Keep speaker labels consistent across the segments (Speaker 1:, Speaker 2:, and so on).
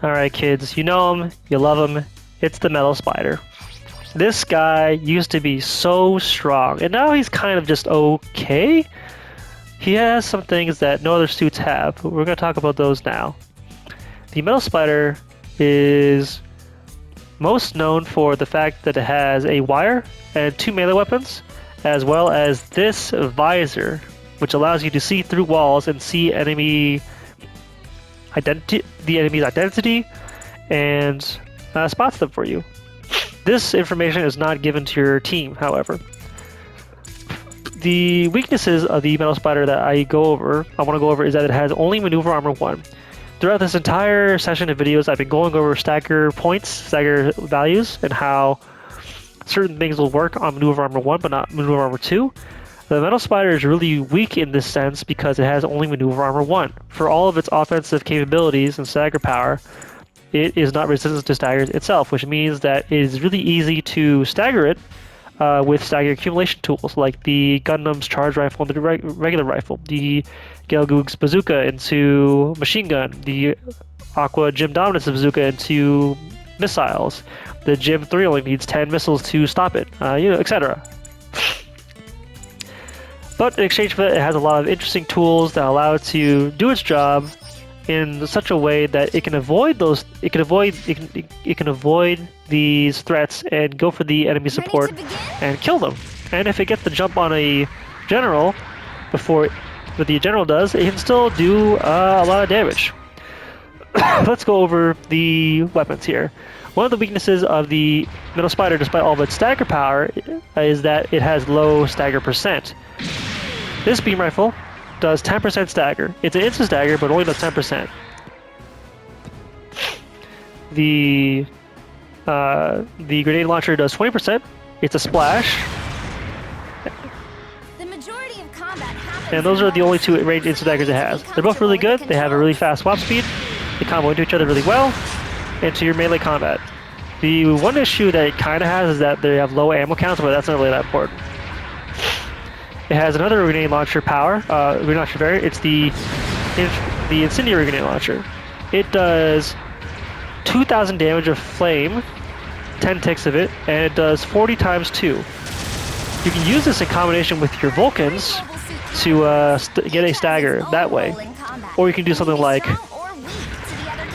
Speaker 1: Alright kids, you know him, you love him, it's the Metal Spider. This guy used to be so strong, and now he's kind of just okay. He has some things that no other suits have, but we're going to talk about those now. The Metal Spider is most known for the fact that it has a wire and 2 melee weapons, as well as this visor, which allows you to see through walls and see the enemy's identity and spots them for you. This information is not given to your team, however. The weaknesses of the Metal Spider that I want to go over is that it has only Maneuver Armor 1. Throughout this entire session of videos, I've been going over stagger points, stagger values, and how certain things will work on Maneuver Armor 1, but not Maneuver Armor 2. The Metal Spider is really weak in this sense because it has only Maneuver Armor 1. For all of its offensive capabilities and stagger power, it is not resistant to staggers itself, which means that it is really easy to stagger it with stagger accumulation tools like the Gundam's charge rifle and the regular rifle, the Gelgoog's bazooka into machine gun, the Aqua Gym Dominance bazooka into missiles. The Gym 3 only needs 10 missiles to stop it, etc. But in exchange for that, it has a lot of interesting tools that allow it to do its job in such a way that it can avoid these threats and go for the enemy support and kill them. And if it gets the jump on a general before what the general does, it can still do a lot of damage. Let's go over the weapons here. One of the weaknesses of the Metal Spider, despite all of its stagger power, is that it has low stagger percent. This beam rifle does 10% stagger. It's an instant stagger, but only does 10%. The grenade launcher does 20%. It's a splash.
Speaker 2: The majority of combat happens
Speaker 1: And those are the only 2 ranged instant daggers it has. They're both really good. They have a really fast swap speed. They combo into each other really well, into your melee combat. The one issue that it kind of has is that they have low ammo counts, but that's not really that important. It has another grenade launcher grenade launcher variant. It's the incendiary grenade launcher. It does 2,000 damage of flame, 10 ticks of it, and it does 40 times 2. You can use this in combination with your Vulcans to get a stagger that way. Or you can do something like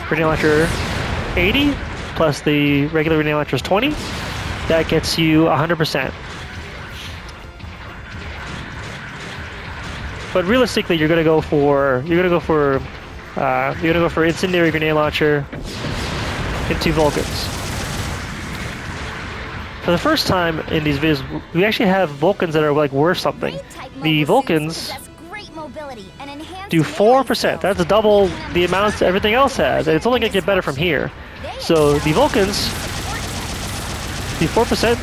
Speaker 1: grenade launcher 80 plus the regular grenade launcher is 20. That gets you 100%. But realistically, you're gonna go for incendiary grenade launcher into Vulcans. For the first time in these videos, we actually have Vulcans that are like worth something. The Vulcans do 4%. That's double the amounts everything else has, and it's only gonna get better from here. So the Vulcans do 4%.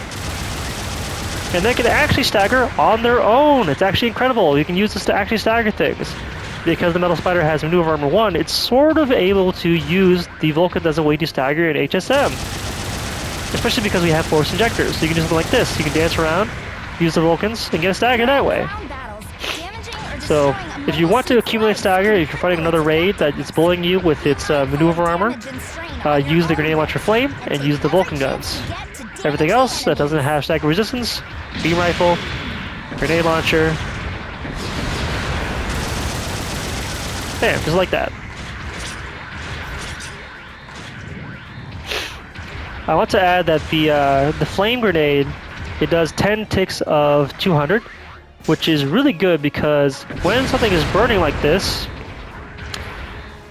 Speaker 1: And they can actually stagger on their own. It's actually incredible. You can use this to actually stagger things. Because the Metal Spider has Maneuver Armor 1, it's sort of able to use the Vulcan as a way to stagger in HSM. Especially because we have force injectors. So you can do something like this. You can dance around, use the Vulcans, and get a stagger that way. So if you want to accumulate stagger, if you're fighting another raid that is bullying you with its Maneuver Armor, use the Grenade Launcher Flame and use the Vulcan guns. Everything else that doesn't have stagger resistance, beam rifle, grenade launcher. Bam, just like that. I want to add that the flame grenade, it does 10 ticks of 200, which is really good because when something is burning like this,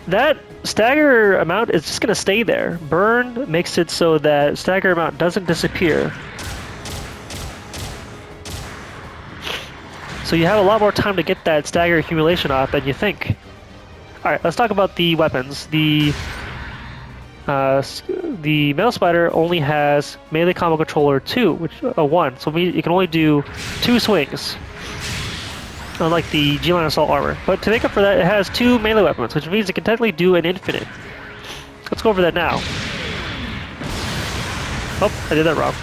Speaker 1: that stagger amount is just going to stay there. Burn makes it so that stagger amount doesn't disappear. So you have a lot more time to get that stagger accumulation off than you think. Alright, let's talk about the weapons. The Metal Spider only has melee combo controller 2, which 1, so it can only do 2 swings. Unlike the G-Line Assault Armor. But to make up for that, it has 2 melee weapons, which means it can technically do an infinite. Let's go over that now. Oh, I did that wrong.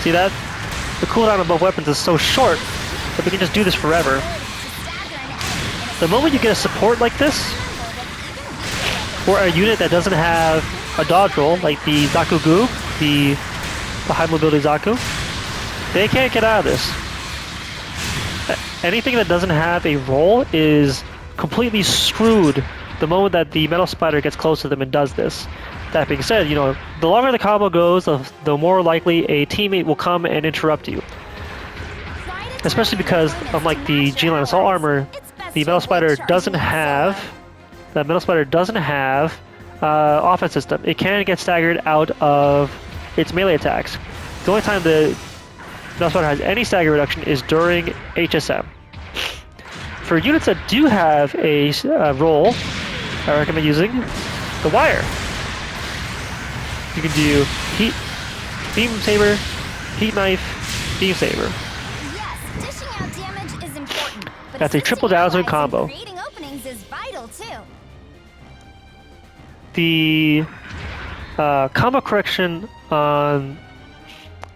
Speaker 1: See that? The cooldown on both weapons is so short that we can just do this forever. The moment you get a support like this, or a unit that doesn't have a dodge roll, like the Zaku Gu, the high mobility Zaku, they can't get out of this. Anything that doesn't have a roll is completely screwed the moment that the Metal Spider gets close to them and does this. That being said, you know, the longer the combo goes, the more likely a teammate will come and interrupt you. Especially because, unlike the G-Line Assault Armor, the Metal Spider doesn't have offense system. It can get staggered out of its melee attacks. The only time the Metal Spider has any stagger reduction is during HSM. For units that do have a roll, I recommend using the Wire. You can do Heat, Beam Saber, Heat Knife, Beam Saber.
Speaker 2: Yes, dishing out damage is important, but
Speaker 1: That's a triple downswing combo.
Speaker 2: creating openings is vital too.
Speaker 1: The combo correction on...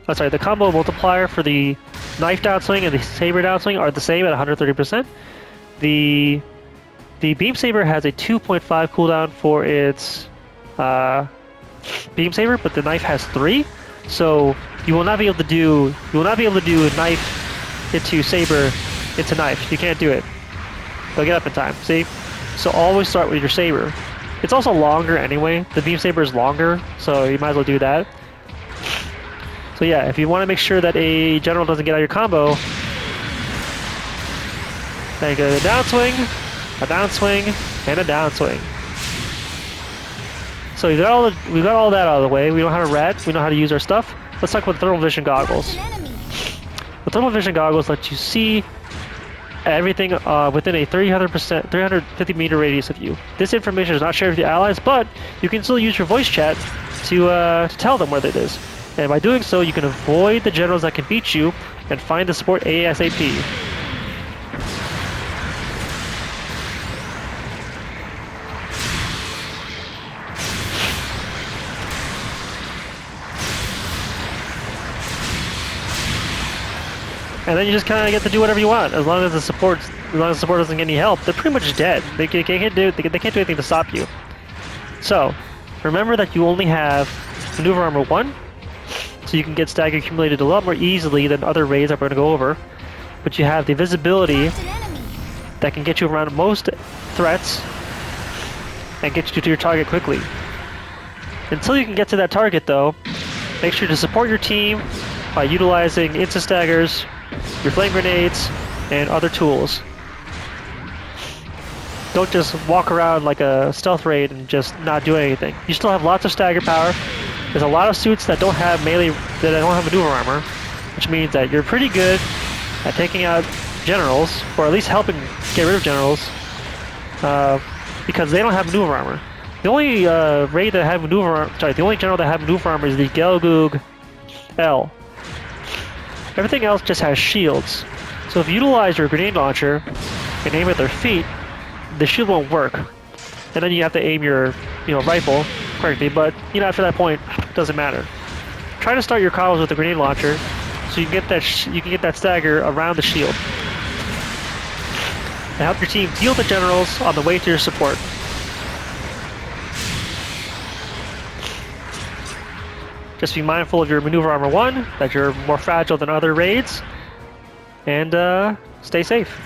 Speaker 1: the combo multiplier for the knife downswing and the saber downswing are the same at 130%. The beam saber has a 2.5 cooldown for its beam saber, but the knife has 3. So you will not be able to do knife into saber into knife. You can't do it. They'll get up in time. See? So always start with your saber. It's also longer anyway. The beam saber is longer, so you might as well do that. So yeah, if you want to make sure that a general doesn't get out of your combo, then you go to a downswing, and a downswing. So we've got all that out of the way. We know how to rat. We know how to use our stuff. Let's talk about thermal vision goggles. The thermal vision goggles let you see everything within a 350 meter radius of you. This information is not shared with your allies, but you can still use your voice chat to tell them where it is. And by doing so, you can avoid the generals that can beat you and find the support ASAP. And then you just kind of get to do whatever you want. As long as the support doesn't get any help, they're pretty much dead. They can't do anything to stop you. So remember that you only have maneuver armor 1, so you can get stagger accumulated a lot more easily than other raids that we're going to go over. But you have the visibility that can get you around most threats and get you to your target quickly. Until you can get to that target, though, make sure to support your team by utilizing insta staggers, your flame grenades, and other tools. Don't just walk around like a stealth raid and just not do anything. You still have lots of stagger power. There's a lot of suits that don't have melee, that don't have maneuver armor, which means that you're pretty good at taking out generals, or at least helping get rid of generals, because they don't have maneuver armor. The only the only general that had maneuver armor is the Gelgoog L. Everything else just has shields. So if you utilize your grenade launcher and aim at their feet, the shield won't work. And then you have to aim your, rifle correctly, but, after that point, it doesn't matter. Try to start your combos with the grenade launcher so you can get that stagger around the shield. And help your team deal the generals on the way to your support. Just be mindful of your maneuver armor 1, that you're more fragile than other raids, and stay safe.